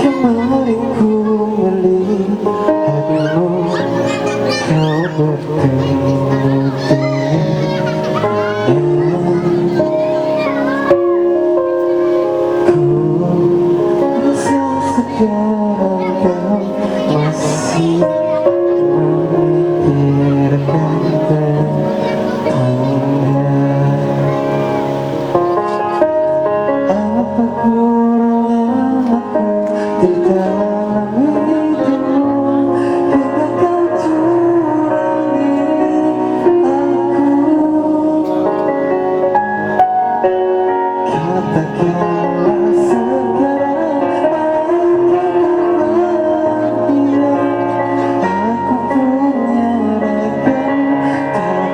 Kemarin ku melihatmu, kau bertemu dengannya. Ku rasa sekarang kau masih memikirkan tentangnya. Apa kurangnya aku di dalam hidupmu, hingga kau curangi aku. Katakanlah sekarang, apakah bahagia? Aku punya rekan, tapi tidak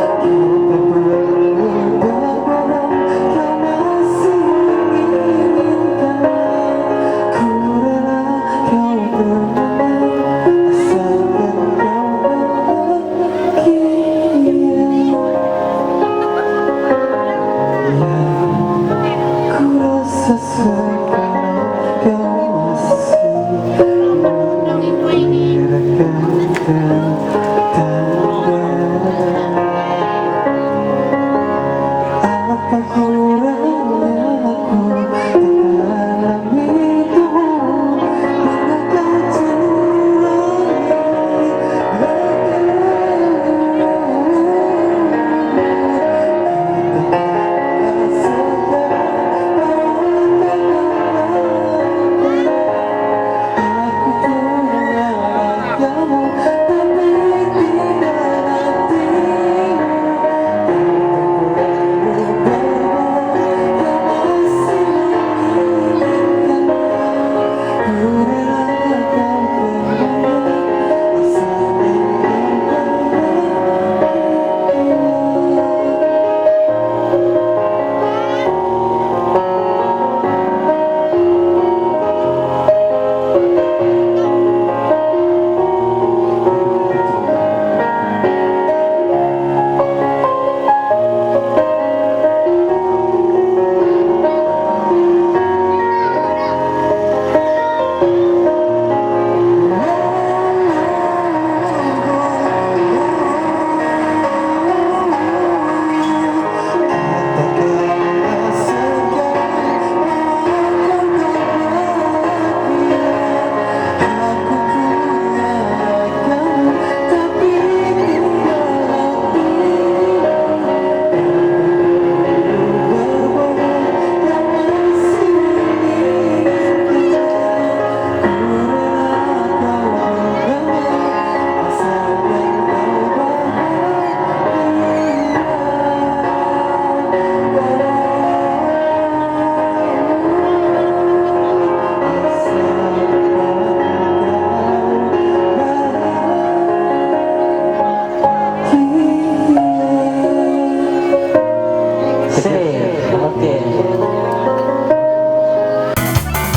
hatimu. Kita berlutut kau masih menginginkannya. Ku rela kau bermenang, asalkan kau bahagia. Ku rasa sekarang kau masih memikirkan tentangnya. Apa kurangnya aku di dalam hidupmu, hingga kau curangi aku punya kamu, tapi tidak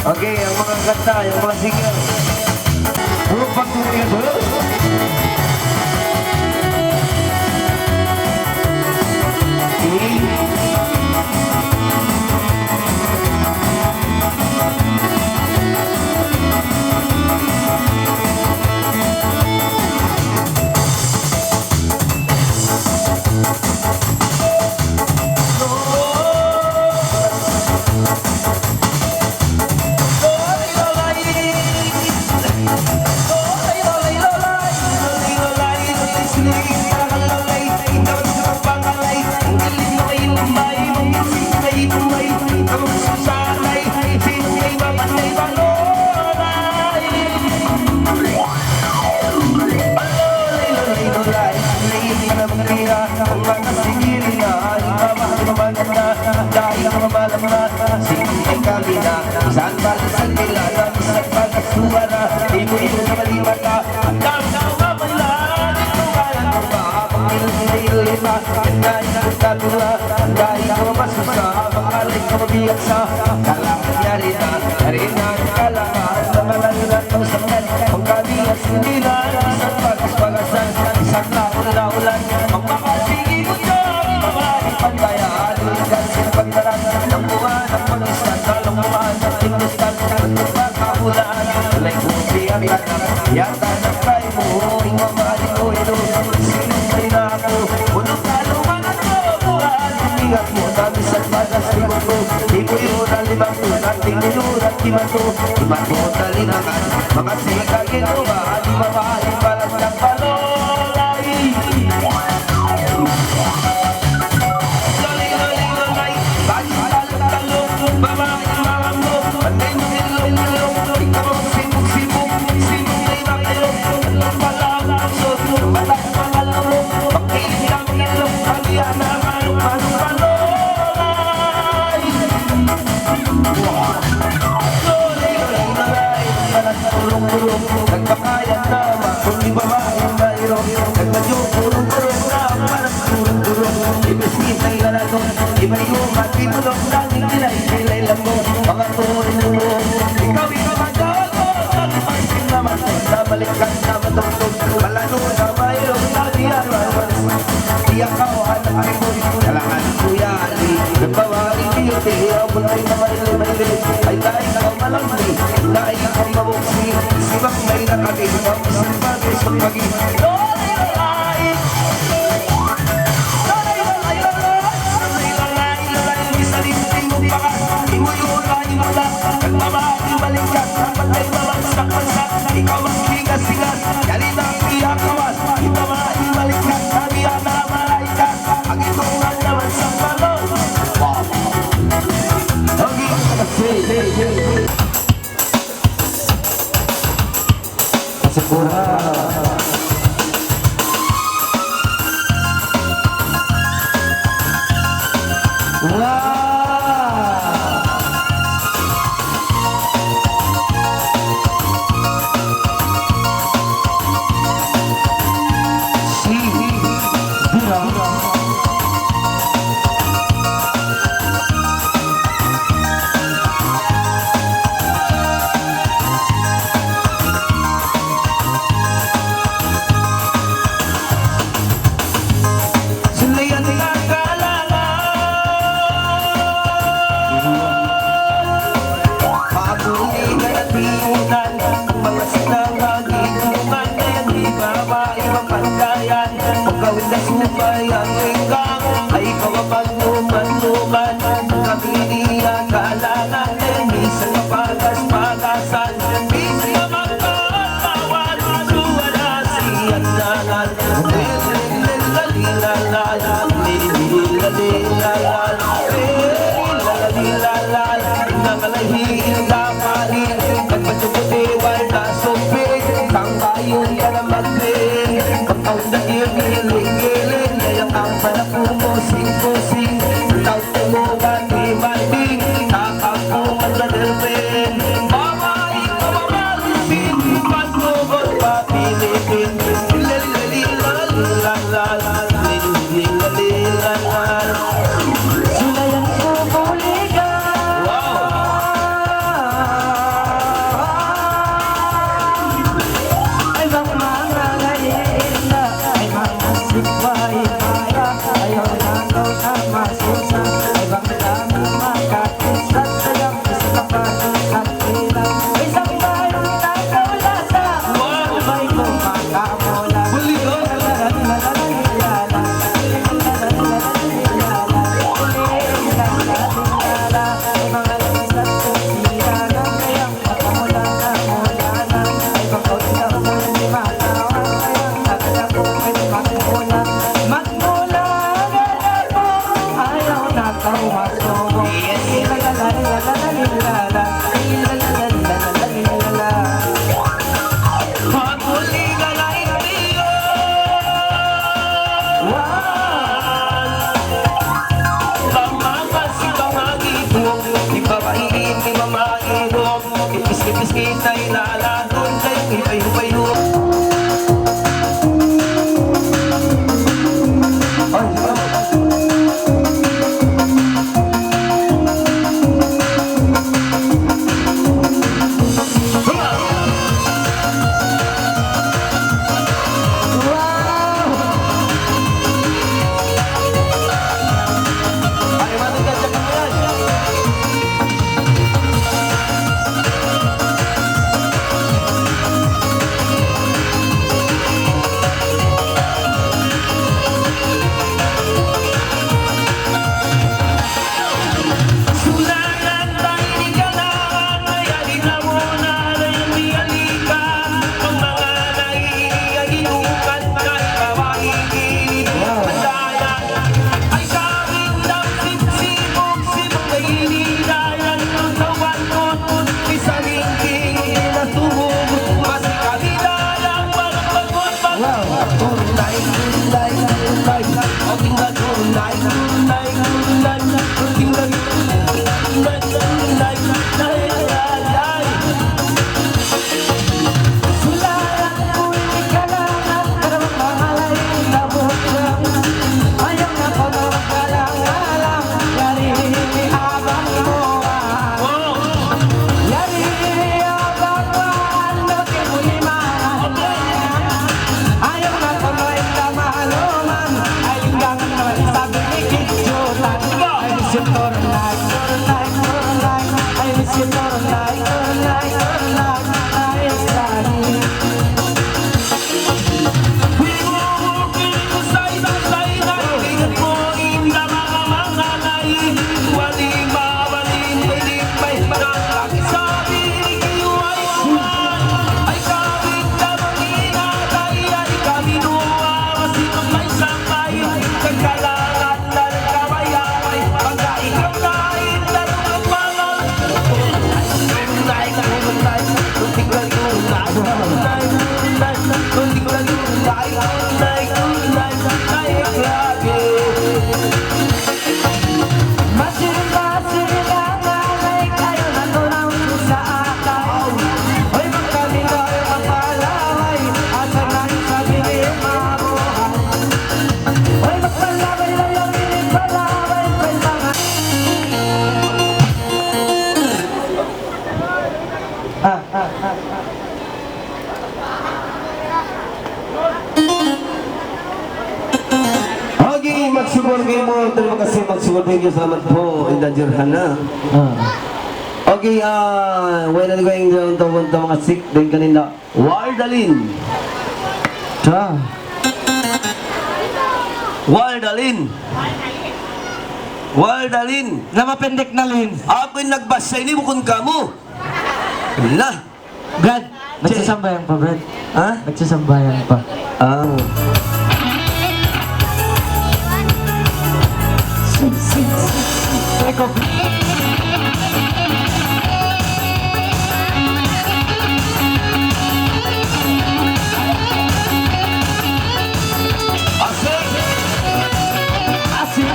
Oke, yang mga kanta, yang mga singer, puro pagtuloy dulu. Saan ba sa nila na isang pagkasuara, ibu-ibu sa malimata, ang dami na umamala, dito kaya na ba, pag-ililima, dahil na katula, dahil na masusa, pangalit na mabiyak sa, kalang nangyari na, narin na kalangan, na malalang ng sangan, ang kami at sinila, isang pagkaswagasan, isang laulan, ang makasigi mo dyan, mga ipandaya, luligan sa pagdara, kimato Imato talinakan Mga sikang inuwa Di babae balang ng palolay Loli-loli-lolay Bagis talong-talong Babae mamamlo Pandeng silong-silong Ikaw ang sibuk-sibuk Sibuk na inakilong Alam pala ang puso Batak pangalong Pagkiling ng ilong Kaliyan na manong palolay Loli-loli-lolay Balas tulong-tulong Nagpakayan na Kung di babae mayroon Nagmadyong tulong-tulong na Balas tulong-tulong Ibisin na ilalagong Iba'y umat Pinulong Nanging nilay lambong Mga tulong-tulong Ikaw magagawa Nagpasin naman Nabalikan na matutog Malano na mayroon Nabiyan Iyak ako anak ay mo Kailangan ko yan Nagpawari niyo Tiyaw mo na rin na may Ay dahil na ang malamli Dahil ang mabuksi Sibak may nakagin Ang bagay sa pagin Loli-lolay Loli-lolay Isa rin mo baka Iwuyulay mo lang Nagmamahal balik ka Dapat ay mamagsak-magsak Ikaw ang higas-higas Yali na ang iyakawas Itamahal balik ka Sabihan na malaikat Ang itungan naman sa balon Sepura. Sulayan na kalangan Paguli kaya tiunan Mga sinangagitunan Kaya di babae mapandayan Kung gawin na supay ang ikaw Ay kawapag-luman-luman Kami niya kalangan Kaya minsan mapagas-pagasan Minsan na magkatawan Suwala siyan nanan Sulayan ko buligan. Ay bang mga ngayon na ay mga sikway para ayaw na daw na masusa. Ay bang dami makatisat sayang isa pa ng kapila. Isang bayong nagkaulasa sabay ko makamula. Ipis-ipis kita ilaladon Kayong ipayo-payo Sulayan ko hindi ka lang at karang mahalay na bukang ayaw na ko na kalang-alang yari abang mo yari abang mo bakit mo liman ayaw na ko na ikamaluman ayun lang naman sabi ni Kitchutan I miss you for life, for life, for life I miss you for life, for life, for life I sorry Masih lang ay kayo na tunaw sa akin Hoy magkaming tayo magpalaway Asa na sa bilis mabuhay Hoy magpalaway lang yung bilis palaway Hoy mga Okay, magsugod kayo mo. Terima kasih magsugod kayo. Salamat po. Indanger Hana. Okay, wala na kayong doon tawag mga sik din kanina. Wardalin. Cha Wardalin. Wardalin. Namapendek na lin Ako'y nagbasa ini bukod ka mo. Wala. Brad, nagsasambayan pa Brad Ha? Nagsasambayan pa Ah. Eko Asik. Asik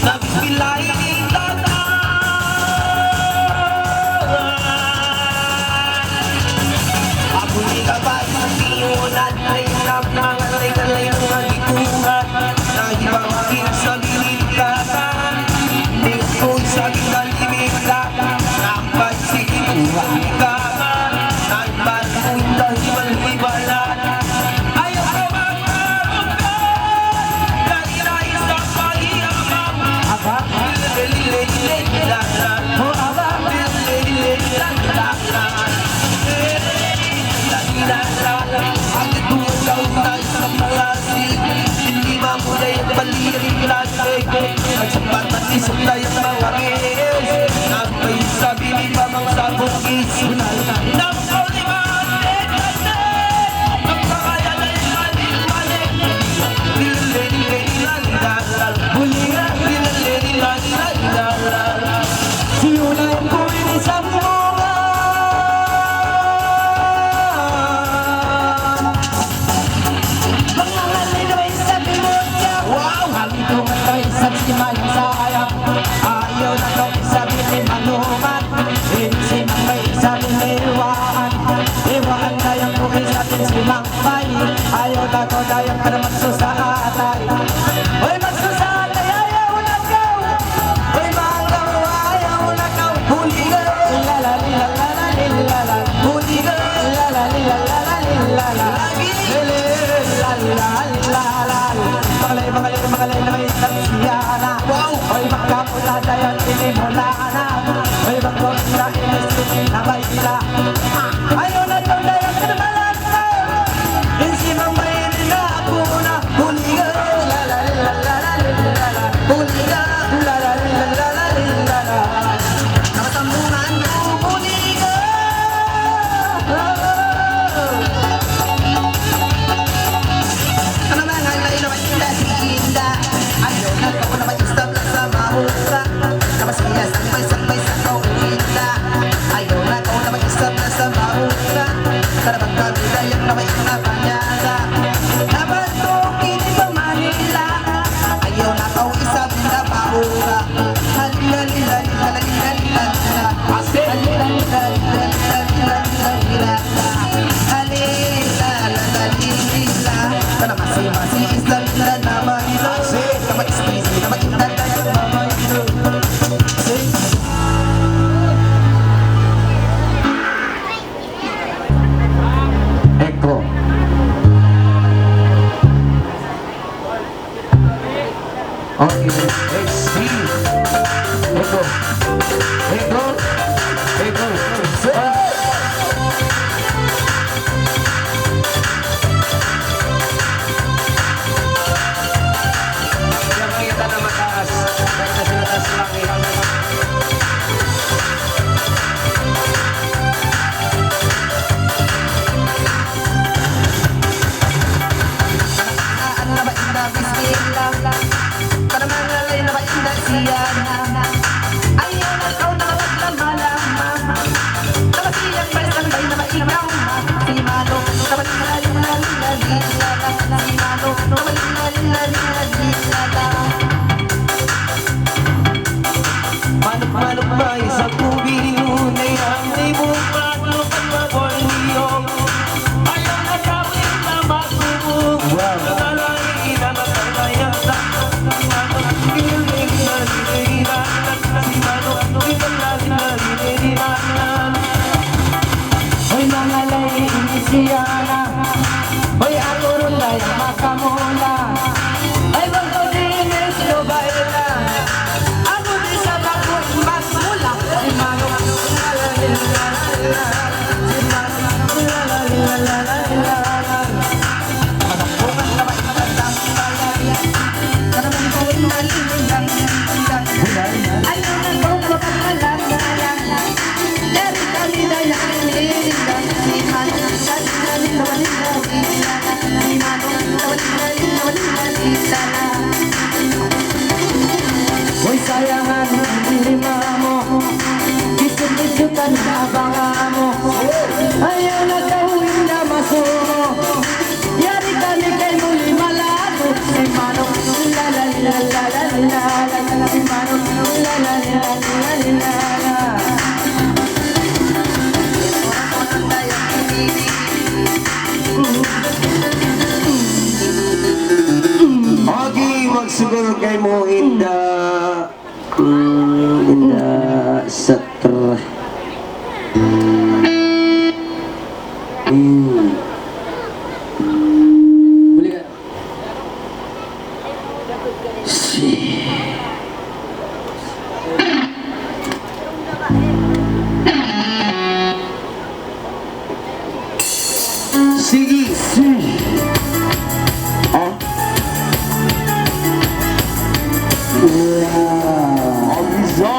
Nagpilay ako'y kabay sa tiyunan ay napnangalay kalay ng magitungan nahibang aking sa gilid ka di ko'y sa ginalimig ka napagsikinuhan ka nagbat ko'y dahimal-hibalan ayaw ka magkaroon lagi na isang pahiyamang Aba lilililililala Oh aba Siulan ko inisang bunga Mga halinoy sa pinutya Wow! Halito nga tayo sa Okay, let's see. Ego. Ego. Ego. Yang kita na mataas. Kaya sa taas langit. na ba inda bismillah para mangalay na ba inda siyana ayaw na ikaw na wag na malama nakasiyang balsambay na ba ikaw si Mano na ba lala si Mano na ba lala Manok-manok ba isang tubig ngunay ang libong manok at maboliyong ayaw na gawin na matubog nalalangin na matalayan sa manok giling na linirinan si manok giling na linirinan hoy mangalay inisiyana hoy aluron na makamula ay wag ko dinis yo baila ako di sa bago mas mula si Mano hoy sayangan hindi mo isip-isipan sa abangan mo ayaw na gawin na masumo yari kami kay muli malato si Mano la la la la la la la si Mano la la la la la la Okay, magsiguro kay mo inda satra Buli ka. sige ah bisa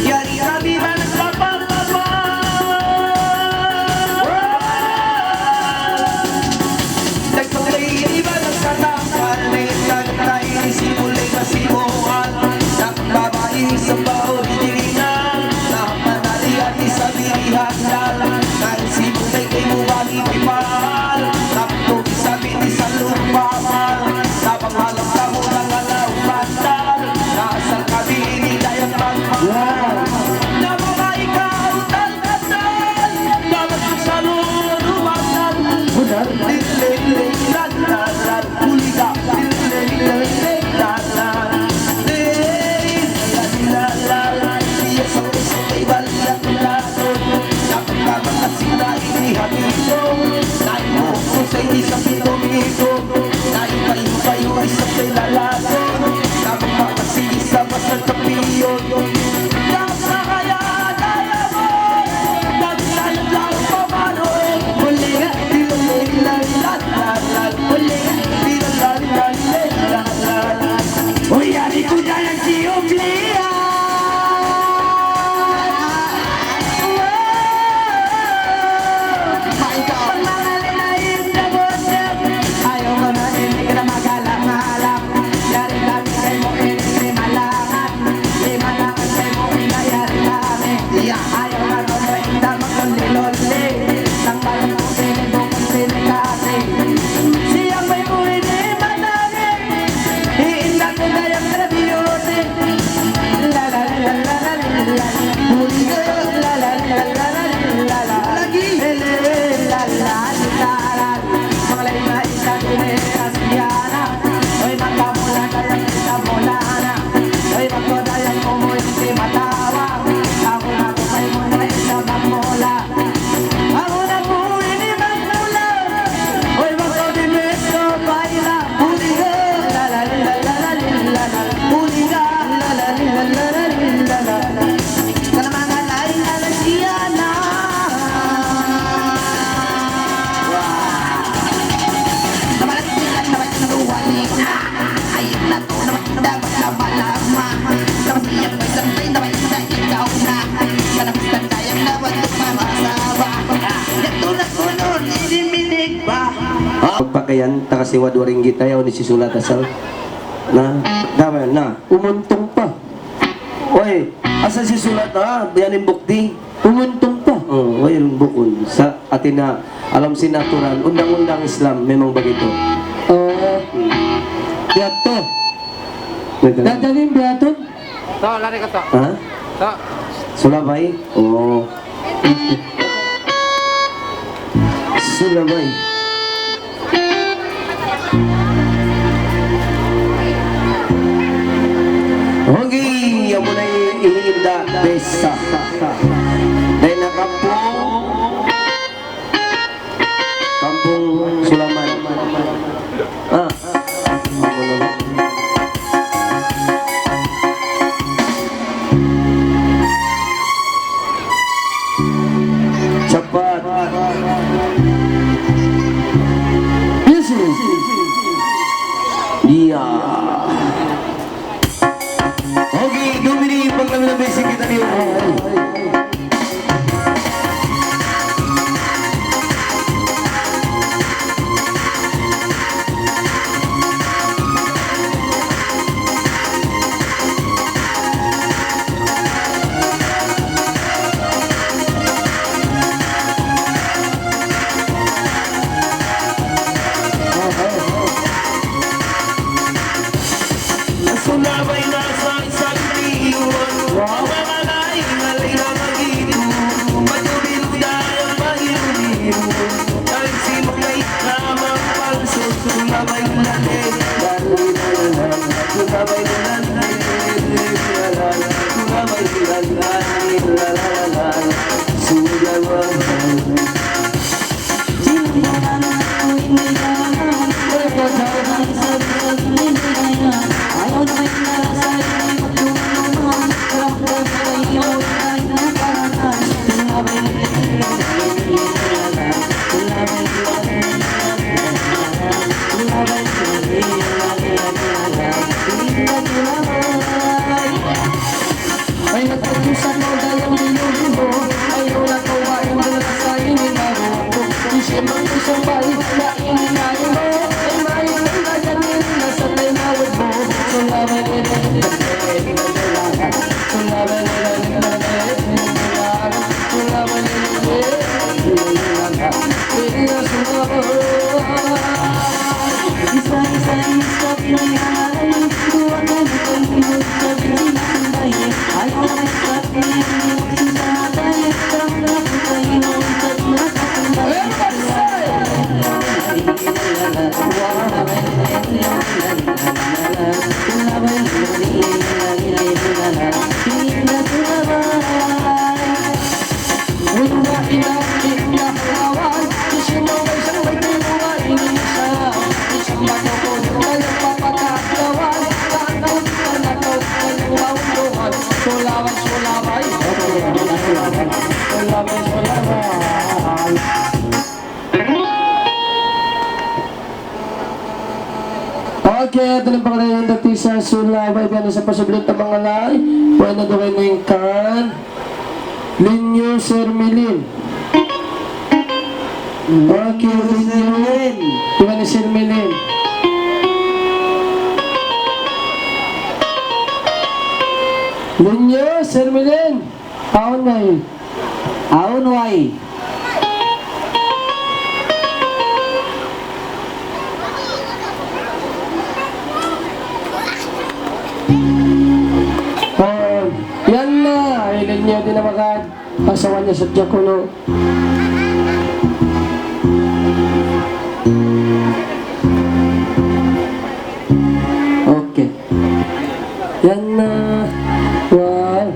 yari kami man sa nagpagay iba ng katakal may nagtay simulay masimuhan nagbabae sa paulitirinan napanali at isabirihan dahil simulay kay muwagi pipal tapos isabi ni sa lupaman napanghalang ka mo ng alaw pandal naasal kami ni Dayang Pagpapal na mga ikaw tal-katal dapat ang salon umasan ayaw man kayan, takasiwad waring gitay, o ni sisulat asal. Na, dapat na, umuntong pa. Oy, asa sisulat na, biyanin bukti, umuntong pa. Oh, oy, bukon. Sa atin na, alam si natural, undang-undang Islam, memang bagito. Biyato. Dadalhin biyaton? To, lari ka to. Ha? To. Sulabay? Oo. Sulabay. Okay, yan mo na iinda besa. Dahil na kampung Sulaman. Ako naman. Cepat. Yes. Iya. Oke, dumini pagkami basic kita nih. Sulabay na sa isang diwan, mamalay ngalay na mag-ito, matubilo dahil mahirumiru, dahil si Makay namang palso, sulabay na din, sulabay na din, sulabay na din, Ay nagputusan mo dalang nilugin mo. Ayaw na kawain mo na sa ininago ko. Isip ang isang bahay na ininayo mo. Ay mayo na naganin na sa tinawag mo. Sulabay nila nila sulabay nila nila sulabay nila nila isa-isa isap na yan. Duwag na nitong hinod sa binambay. Ayaw na isap na yan. Sinatay at tanggap sa hinod sa nakakambay. Okay, ito lang pa kayo yung dati sa Sulabay. Yan sa pasublit na mga lay. Pwede na doon na yung kan. Linyo Sermilin. Okay, Linyo. Diba ni Sermilin? Linyo Sermilin. Aon na yun. Aon way. Yan na, ilan niya din na asawa niya sa Diakono. Okay. Yan na. Wow.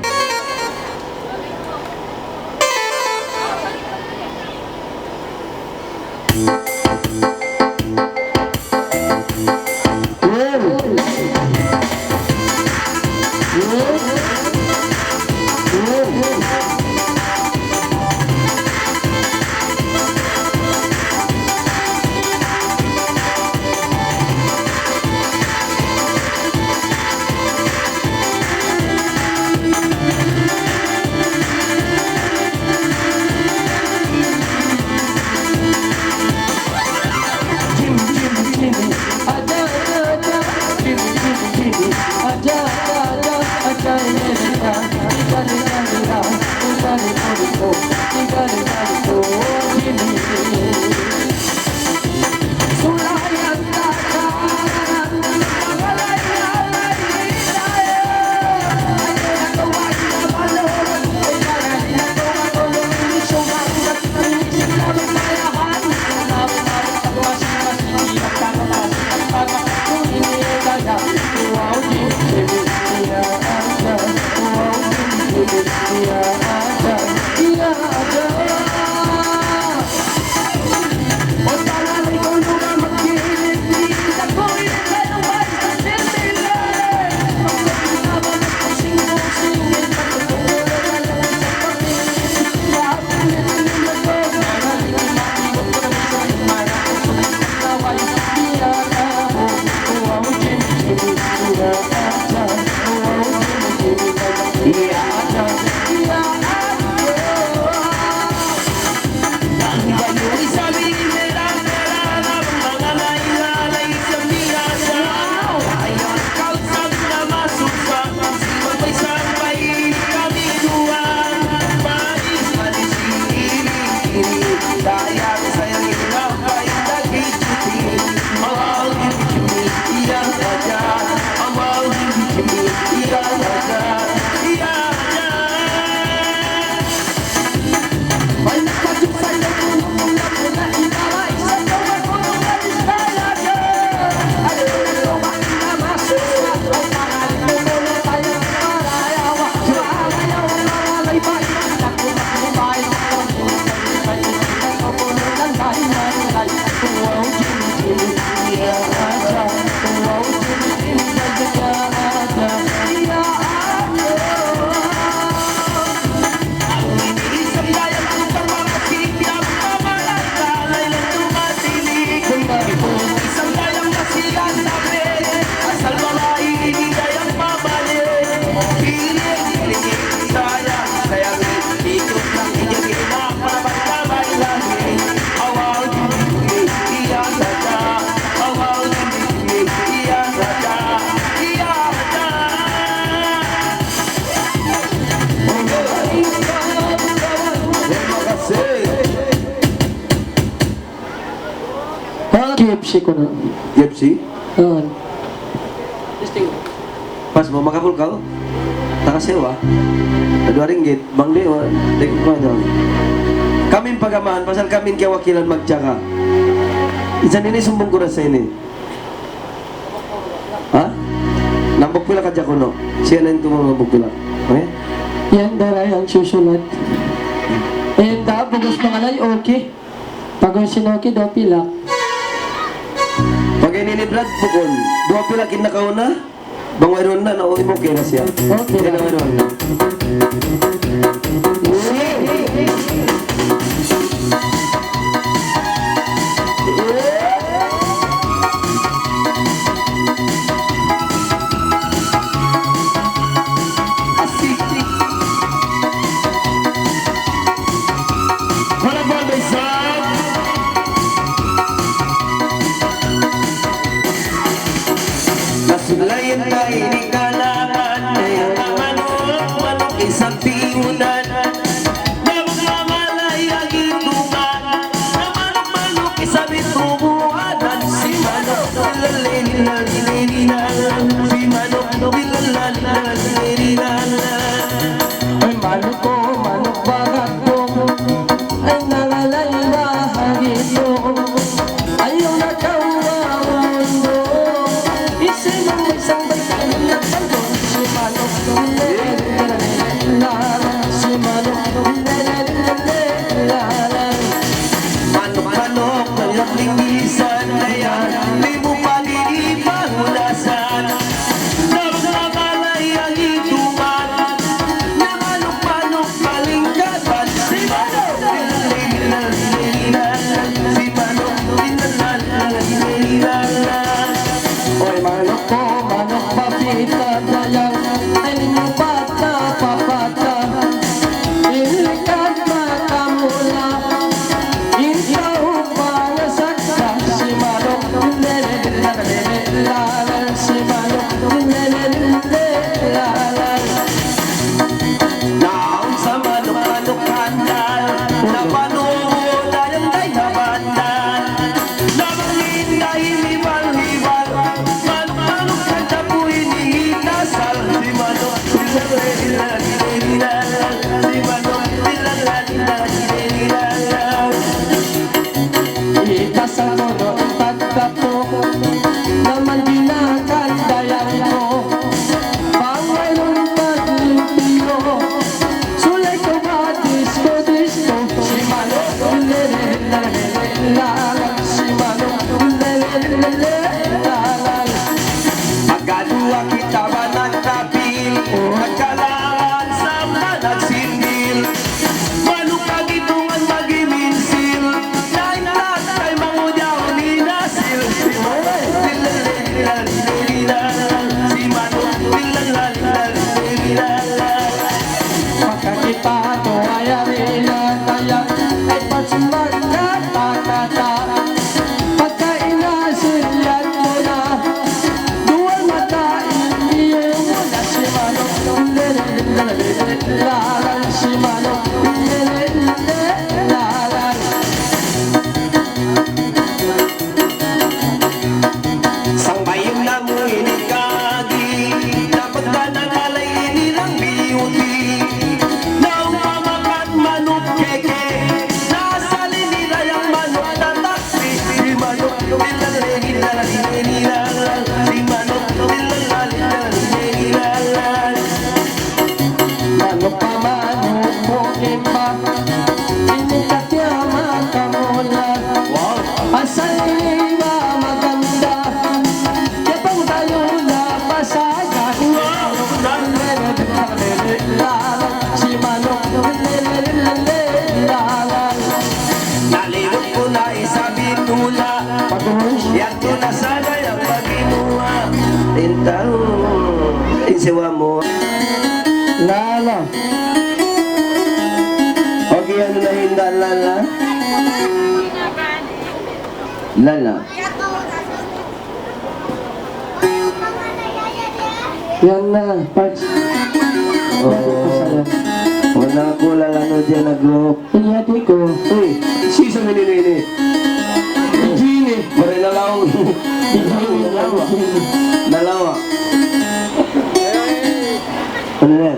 Galing-galing ko, Jimmy. Sulayan tatanan, pangalay-alay tayo. Ay nagawa na balon, ay marami na tumatulong. Sumagat na isip namin mayahan. Namin-namin sa masing-masing, at kakapasok ang pagkakong inilagay. Wow, Jimmy, iya-ada. Wow, Jimmy, iya-ada. Iya-ada. O talalay ko nung magkilig-lig, ako'y naglalaway sa sentilan. Pagsabi na ba nagkusing-kusingin, pagkatulog na lang sa pag-iisip. Lahat ulit-ulit ako, nanalig ang makiwag ko ng isang himara. Sumisip na wa'y iya-ada. Wow, Jimmy, Jimmy, iya-ada. Wow, Jimmy, Jimmy, iya-ada. Iya-ada. Ang sabi ni Mera-Mera na mga nailalay sa mirasa. Ayaw ang kausap na masuksa, siwag may sampay kami duwan. Manis-manis iling-iling, dayang sayang inapay nag-ichuti. Ang hindi iyang raja, ang hindi iyang raja, iyang raja. May nakasip sa'yo kung ulat mo na inaway sa tuwa ko nung alis talaga. Ano na lumaking na masulat ay pangalit mo muna tayong marayawa. Sumayaw ang mga laybay, nakulat mo tayo ng pagpunta. Ay kapulo ng lahi-lahi. Wow, Jimmy, Jimmy, iya-ada. Wow, Jimmy, Jimmy, iya-ada. Iya-ada. Isang dayang upang makasikip, pamalalay lang tumatilig. Isang dayang masigan sabi, asal mga ibigay ang pabalik. Piling, sayang, sayang, ikot lang iyagin na panabay lagi. Awaw, Jimmy, iyang raja. Awaw, Jimmy, iyang raja. Iyang raja. KFC ko na. Gypsy? Oo. Pas mo makapul ka, nakasewa. Dua ringgit, bang dewa, dek ko daw. Kaming pagamahan, pasal kaming kaya wakilan magtsaka. Isan ini sumbong ko na sa ini. Ha? Nambok pila ka dyan ko, no? Siya na yung tumambok pila. Okay? Yan daray ang susunod. Ayan da, bugos pangalay, okay. Pag ang sinoki, do pilak. Pag ini ni Brad Bukol, dua pila kinakauna, bang mayroon na, nauwi mo kaya na siya. Okay. Kaya na mayroon na. Wala ba may sab? Nasulayan tayo ni kalaman, manok, manok, isang Napanuod ayang day nabandan Nabangin na hiniwal-hiwal Manok-manok kanta po inihitasal Si Manok nilalala Si Manok nilalala Itasal mo noong pagkapo naman ginakandayan mo pang mayroon pag-limpyo sulay ko ba disco si Manok ulelelelelalang si Manok ulelelelelalang Pagkadua kita ba nagtapil Nagkalaan sa managsinil Manok kagitungan magiminsil Lain-lain kay mangudyaw ni Nasil Si Manok nilalala Si Manok nilalala Pagkakipato ay arinataya ay pagsumagkata-kata pagkainasilyat mo na duwal mata iniyo mo na si Manok ulelelelelalang si Manok ulelelelelalang Sang bayong na mo inikagi Dapat ka nangalay inilang beauty Naumamakat manok keke Nasa linila yung manok na taksi Si manok nilalalilalalilalal Si manok nilalalilalalilalal Manok pa manok mo iba inikat niya makamula asal iba maganda yapang tayo na pasaga ulelelelelalang si Manok ulelelelelalang Nalilot ko na isabi tula pag-uus Yan ko na sana yung pag-inuha Tintang Insiwa mo lala Okay, ano na hinda, Lala? Lala? yan na parts Oo. Wala ko lalano dyan na group. inyati ko Uy, sisa na nini. Gini Mare nalaw. Nalawa. Ano na?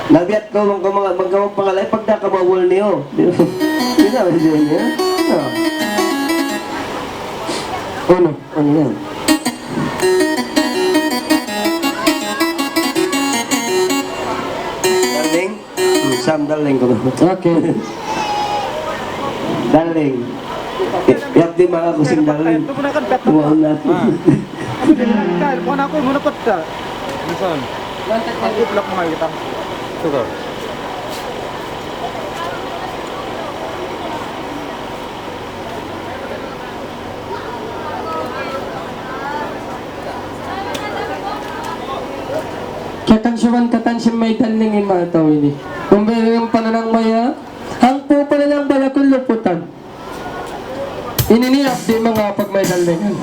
Nabiat ko magkawang pangalay pag nakamawal niyo. Hindi na, hindi niya. ano Ano yan? Darling? Sam, darling ko. okay Darling. Yak di mga kusing darling. Tuwahan natin. Kyle, kung ako, muna pat ka. Nasaan? Ang iplak mo nga kita. Ito. katansi may daling imataw ini kung meron yung pananang maya ang po pala ng balakong luputan ininiyap di mga pag may dalingan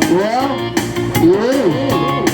wow yeah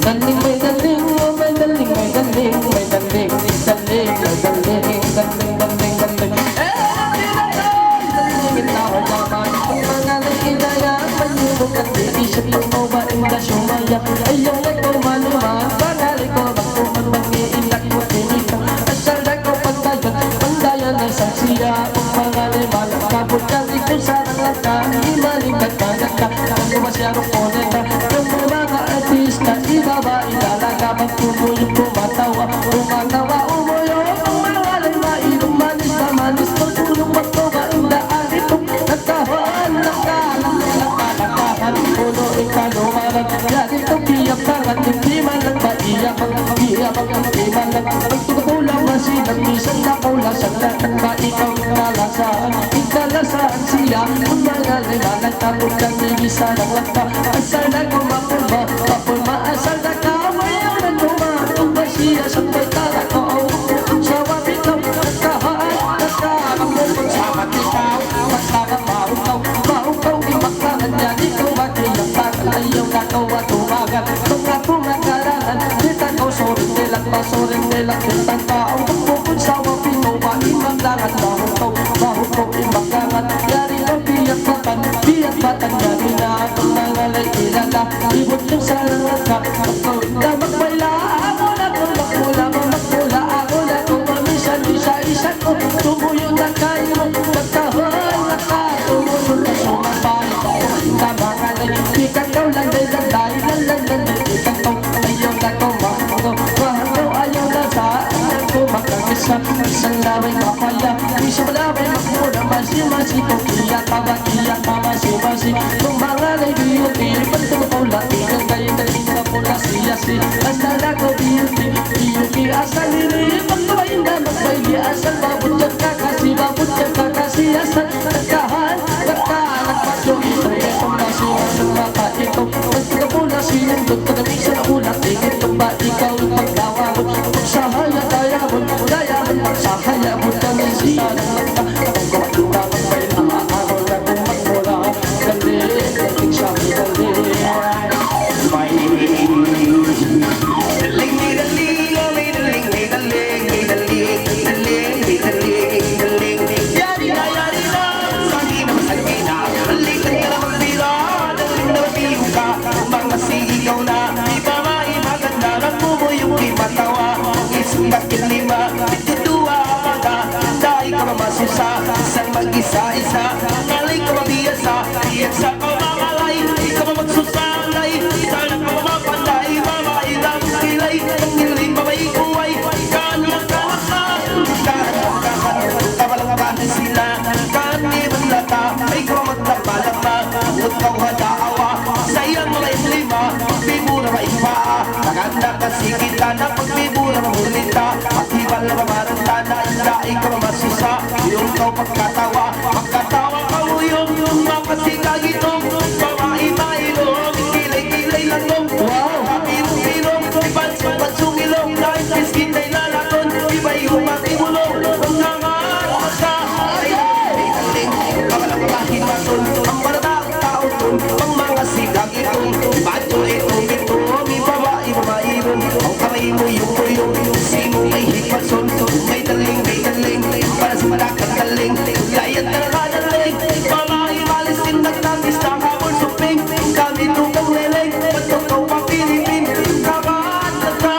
Daling may daling, oh may daling, may daling, may daling, daling, daling, daling, daling, daling. Dalingin tao naman, kung mga nagkilaya, palibog at isip mo ba inda sumaya? Ayaw na ko manuman, pangali ko, bako man mag-iinak mo tinitang, asal siya ang mga liman Kabot kang ikaw sa langka Imalikat ka nagka Ang masyarong koneta Ang mga artista Ibaba ilalaga Magtumuyo kumatawa Kumatawa umuyo Ang mga lima Ilong manis na manis Magtulong magtawa Indaan itong nagkahaan Nagkahan Puno ikalumaran Lagi itong tiyak tangan Hindi man lang maiyak Hindi man lang Magtutulong masilang Isang nakulasan Lahat ba ikaw inalasaan Ikalasaan siya Ang mga lima Nagtapos kang ibisa ng lakta Asal na kumapulma Kapulma asal na kamayaw na kumatong ba siya Sa pagkara ko Sa wapit ng nagkahaan Nagkakamong pagsama ikaw Magsama mahukaw Mahukaw di makahan yan Ikaw magiyak Bakal ayaw nagawa tumagan Tunga kumakarangan Kita ko soring nilang Masoring nilang Kitang tao Bukod sa wapit mo Maimang langan Mahukaw Mahukaw imakangan Yari lang biyak matan Biyak matan Yari na Ang mga lailala Ibot yung sarang ka Ako na magbayla Ako na kung magmula Magmula ako na kung mamisan Isa-isa ko Tumuyo na kayo Nagkahoy Nakatumuyo na sumabay Tama ka na Ikan daw lang Dahil lang Ikan daw Ayaw na kung mahalo Mahalo ayaw na sa Ayaw ko makakisa Isang laway mapaya Isang laway magmula Masi-masi kung iyak masi-masi Kung mga beauty Pagtutula Ikan kayo kanina pula siya-si Asal ako beauty Beauty asal ini Magkawain na magbayli Asal babut yung kakasi Asal nagkahan Nagpasyo ito Itong nasi-asal mata ito Pagtutula sinundot Kadamisa na ulat Itong ba ikaw Pagdawa mo Pagsahaya kaya mo Daya mo Pagsahaya mo Kami siya ng mata Ang gawa magbayla Ako na kung magmula Dali Dating siya Dali Isang mag-isa-isa Malay ka mabiyasa Iyan sa pamamalay Ikaw magsusalay Sana ka mamapanday Mamailang kilay Pangilay mamaikuway Kanyang kahasan Kawalang-abahan sila Kanibang lata Ay kumamatapalama Huwag kang hadaawa Sa iyang mga islima Pagbibura maipaa Naganda kasi kita Na pagbibura mamulita Maghibal na mamaranta Na indai ka mamasusa Yung ikaw pagkatawa Pagkatawa ka mo yung Makasikag itong Pamain-mailong Kilay-kilay lang nung Kapilong-pilong Ipansong ilong Dahil kiskin ay lalaton Iba'y humatibulong Ang nangarap sa Ay taling Kawalang kahit maton Ang maratang tao ton Ang mga sikag itong Badyo itong ito May babae mamailong Ang kamay mo yung Sino may hipason May daling Para sa malakang daling Layat na nakadaling Pamahay malisin Nagtangis na habol suping Kami tukang leleng Patukaw pa Pilipin Kabahan na ka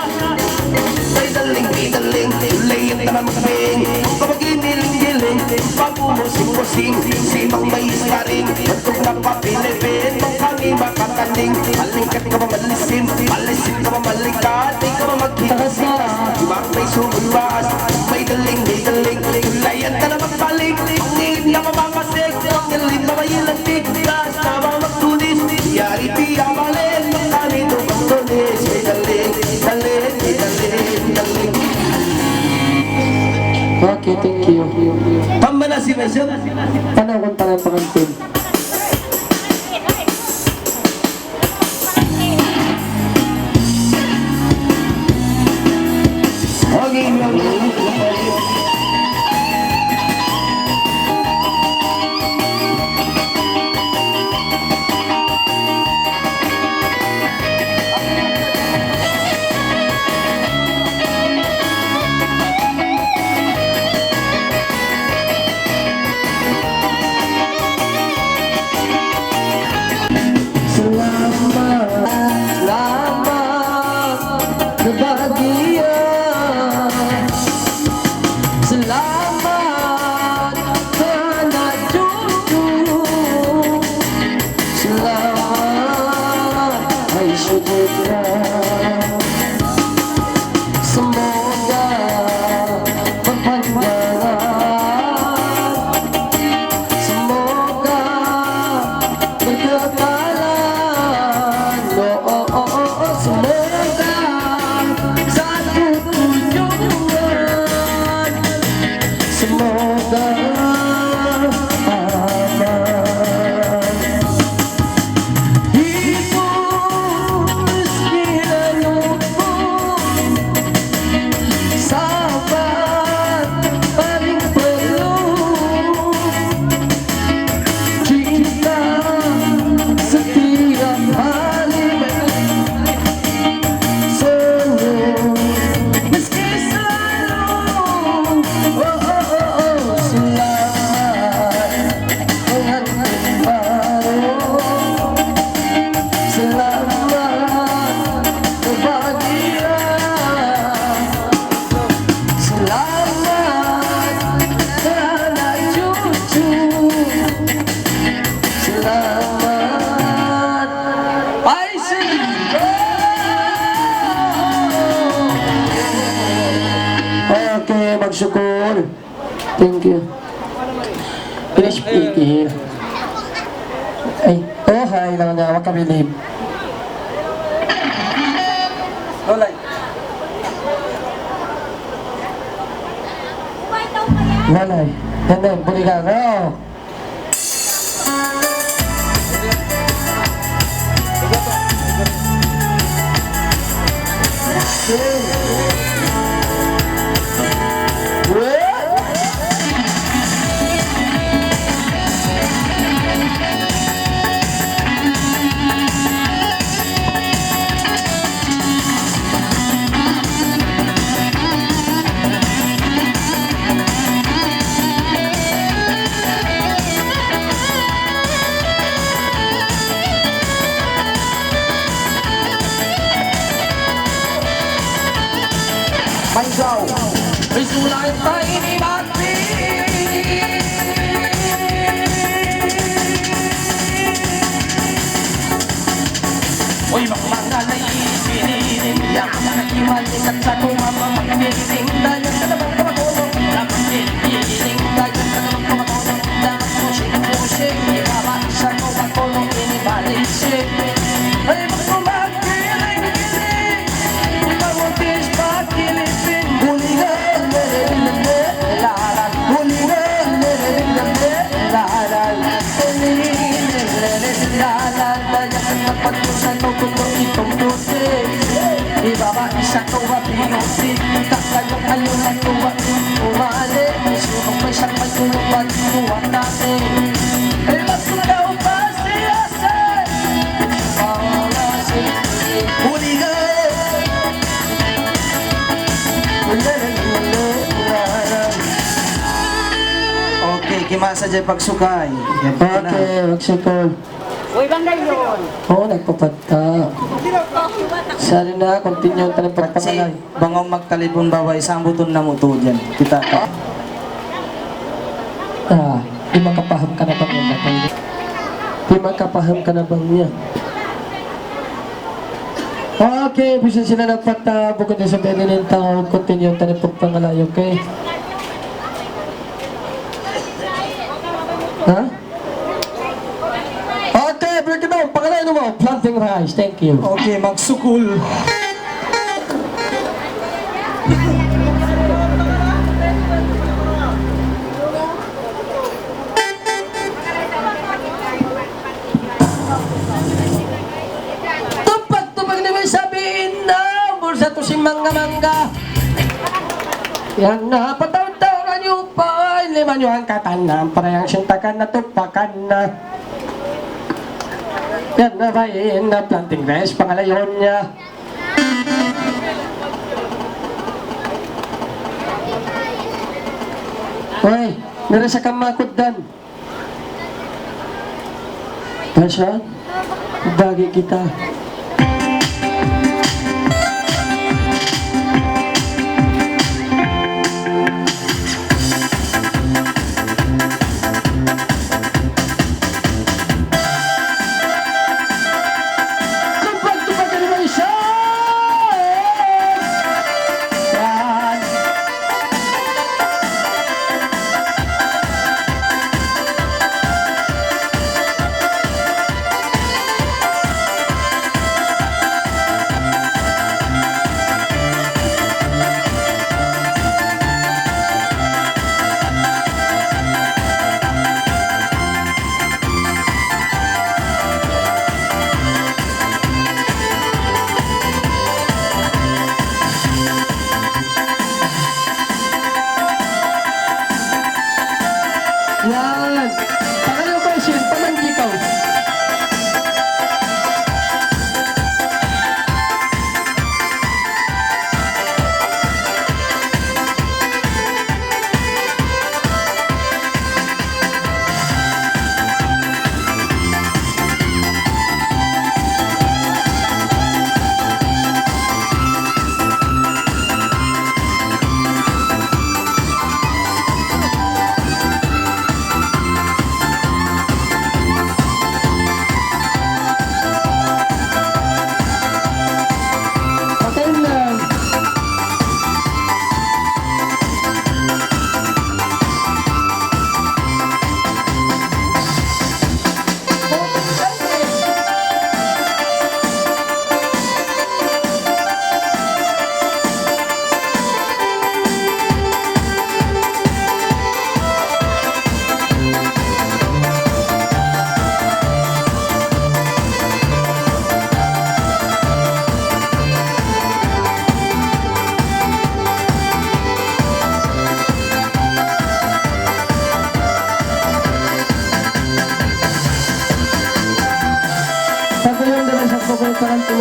May daling Layat na magping Kapag iniling-giling Pag-umusing-musing Simang may iskaring Pagtug na pa Pilipin Pag kami makakaling Malingkat ka ba malisin Malisin ka ba malikat Di ka ba maghitasas Ibang may sumulwas May daling Layan ka na magpaling Pangingin ka mamakasig Pangilin na mayilantik Lahat na ba magtunis Yari piya malin Magkami tukang tunis May daling Okay, thank you. Pambana si Mesyo Tanaw kong tanang pangantin. Okay, Okay, magsukol. Thank you. Finish speaking. Ay, oh, hi lang nga. Huwag ka believe. Lolay. Lalay. And then, buligan. Oh. Mansaw. Isulan tayo ni Mati. Uy, magmangalay, pinilin niya. Nakimalis at sa tumama, magpiling. Dahil sa naman kumatulong, napagpiling. Dahil sa naman kumatulong, dapat pusing-pusing. Ibaba sa kumatulong, inibalisik. Ay, magkumagpiling-giling. Ipamutis pa, kilipin. Hulingan, laran. Hulingan, laran. Hulingan, laran. Pagkusan mo kung itong tusig. Ibaba isa ko ba pinusig. Kakayong alunan ko ba umali. Sunong may sakay ko yung pagkuhan natin. Ay magsunaw pa siyasan. Pangalasig. Huligan. Okay, kimasa dyan pagsukay. Yan po na. Okay, magsipol. Uy, bangay yun. Oo, nagpapagta. Sari na, continue tayo Kasi pagpangalay. bangong magtalibon baway, isang buton na mo to dyan. Kita ka. Di makapaham ka na bang yan? Di makapaham ka na bang yan? Okay, bisa sila dapat bukod din sa pwede ng tao, continue tayo pagpangalay, okay? Ha? Okay, break it down. Pangalay mo, planting rice. Thank you. Okay, magsukul. Tupag na may sabihin na bulsa to si mangga-mangga. Yan na, pataw-taw yung pa. Lima nyo ang katanam. Parang sintakan na tupakan na. Yan na ba na planting rice. Pangalayon niya. Uy, meron sa kamakot dan. Tasha, bagi kita. Tupag-tupag ka naman siya! Yan.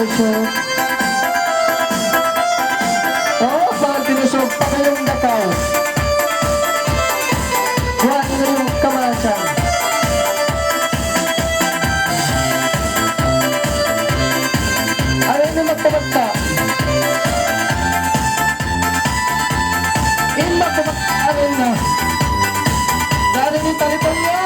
tinusok. Oo, pag tinusok pa kayong dakaw. Huwag nyo yung kamasan. Ayaw na magpabagta. Ila kumakain na. Darin yung talipon nyo.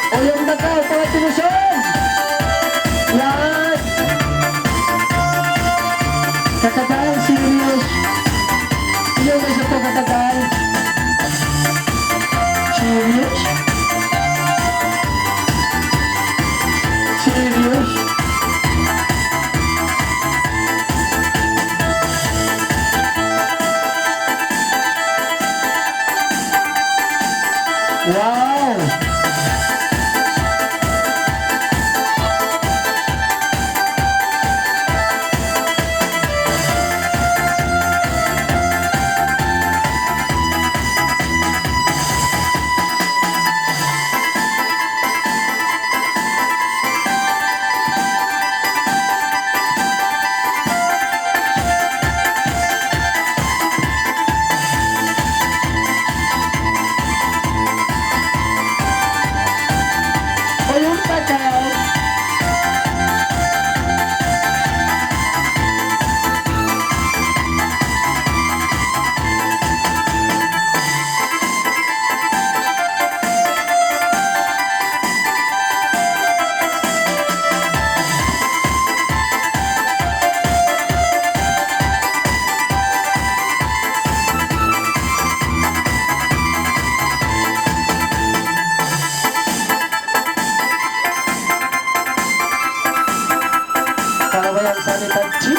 O yung nakaw, mga tinusyon. Yan. Katagal, serious. Yung isa to katagal. Serious? Serious? Wow! O yung tagaw. Kalabayan sa Nitachi.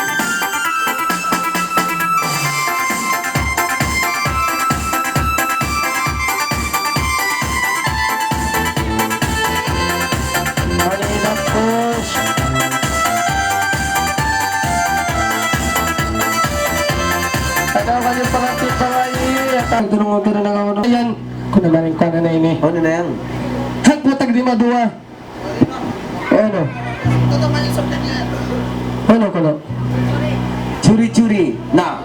Manila Push. Tagawan yung pangatid sa wayi. At ang tulong mo pero nangauna. Ayan. Kung naman yung kanan na ini. Ano na yan? Hagputag di madua. Ano? Ano ko na? Curi-curi. Na.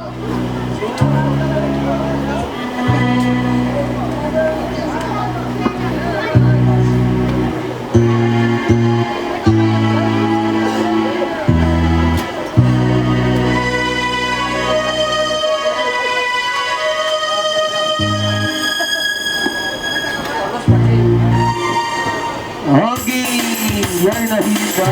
Okay. Yan na hiba.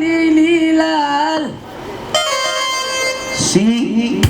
Ililal Si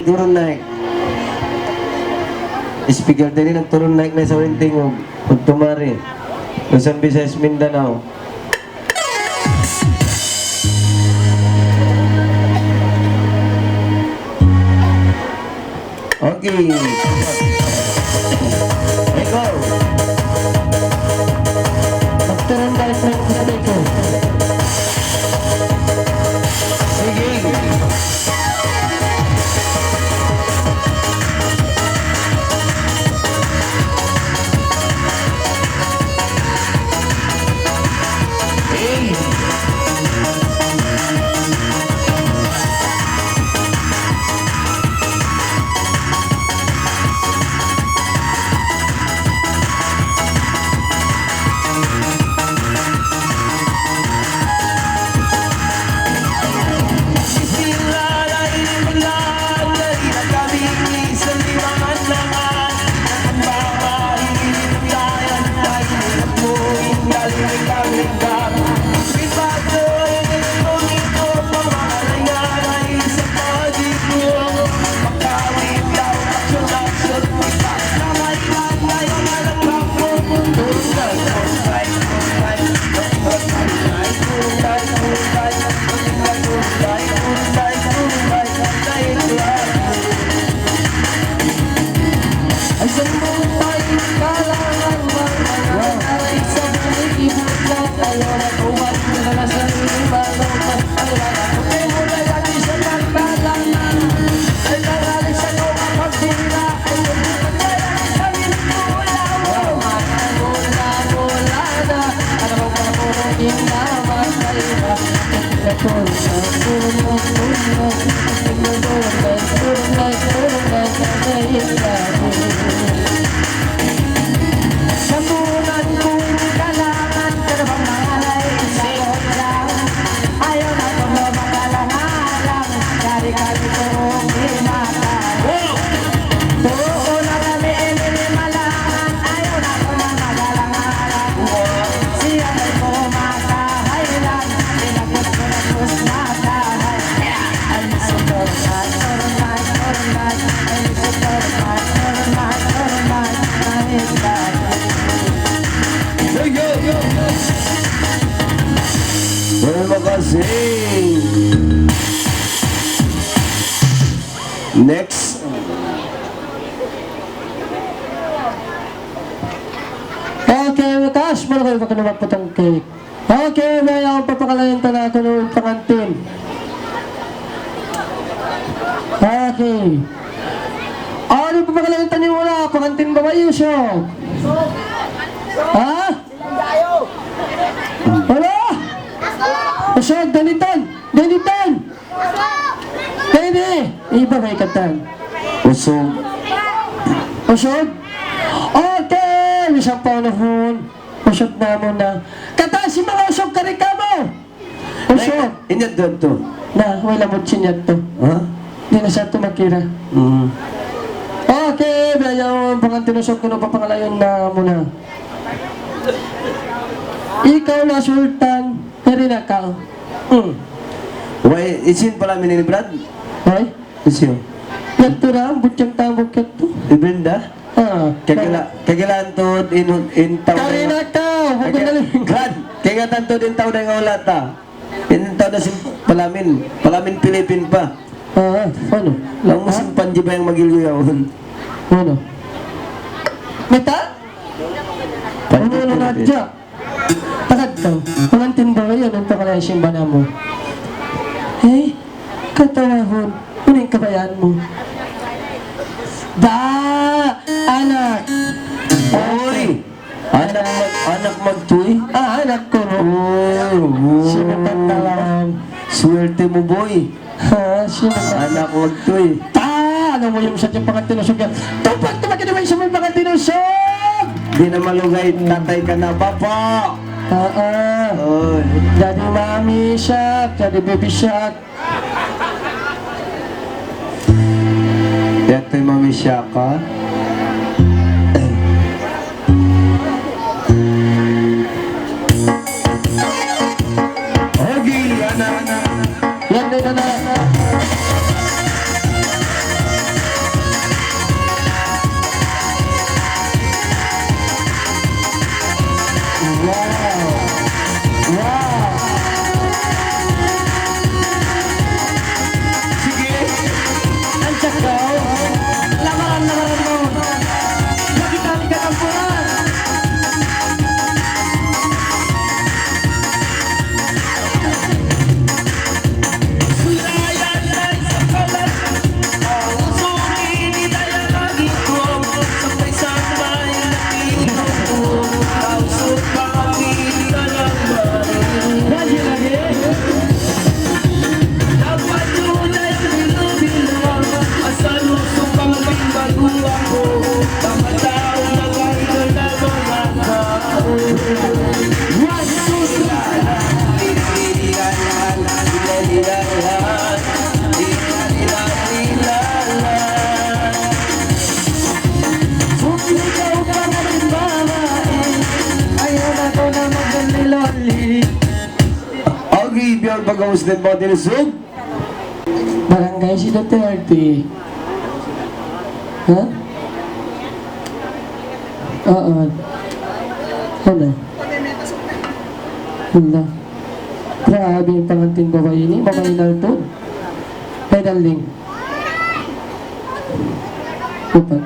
turun naik. Speaker tadi nang turun naik na sa winting ug tumari. Luzon, Visayas, Mindanao. Okay. Hey, go. Magturon tayo sa gusto ko. Sige. Terima kasih. Next. Okay, wakas, malaki pa ka naman patang cake. Okay, may akong papakalayan tala ko ng pangantin. Okay. Ano papakalayan tani mo na? Pangantin ba kayo siya? Ha? Wala? Usod, danitan! Danitan! Dani! Iba may katan. Usog. Usod? Okay! Isang panahon. Usod na mo na. Katan si mga usog karika mo! Usod! Inyat doon to. Na, wala mo sinyat to. Ha? Di na siya tumakira. Okay, bayaw pangantin usog ko na papangalayon na muna. Ikaw na sultan, pero na ka. Why, isin pala ni Brad? Hoy? Isin. Yato na, butyang tambok yato. Ibrinda? Ah. Kagilaan to in taon. Karina ka! Huwag mo nalang. Brad, kagatan to din taon na nga ulat ha. In taon na si Palamin. Palamin Pilipin pa. Ah, ano? Lang mo sin panji ba yung magiluyawon? Ano? Meta? Ano na nadya? Takad ka. Pangantin ba ngayon ang pakalayan simba na mo? Eh, katawahon. Uning kabayaan mo. Da! Anak! Oy! Anak magtuy? Ah, anak ko no. Sinatan na lang. Swerte mo boy. Ha? Sinatan. Anak magtuy. Ano mo yung sa tiyang pangantinusog yan? Tupag tumakinaway sa may pangantinusog! Di na malugay, tatay ka na baba. Oo. Oy. Jadi mami shark, jadi baby shark. Dato'y mami Shaka. Ogi, anak. Yan din na. pag-host ng Model Zoom? Barangay si Duterte. Ha? Oo. Ano? Wala. Grabe yung panganting babae ni. Babae na ito. Pedaling. Upag.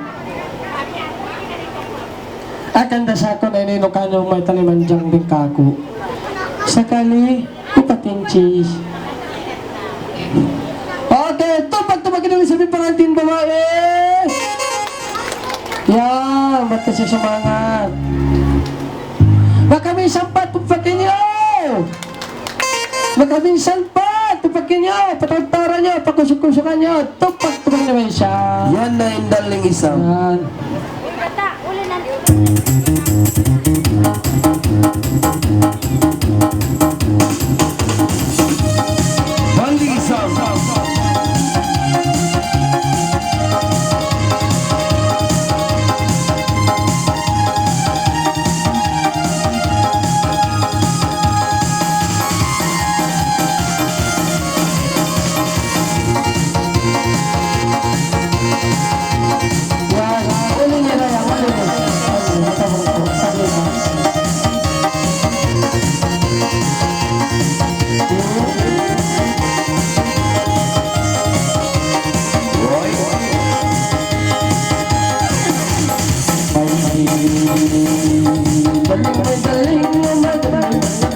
Akanda sa ako na inukano may taniman diyang bingkaku. Sakali, upating cheese. Okay, tupag-tupag na sa panganting babae. Yan, ba't kasi sumangat? Baka may sampat, pupakin nyo! Baka may sampat, pupakin nyo! Patagtara nyo, pakusuk-kusukan nyo! Tupag-tupag naman siya! Yan na yung daling isa. Yan. Daling isa. Yan. Uli niya na yan, uli niya. Uli, matawag ko. Sabi mo. Daling, daling, daling.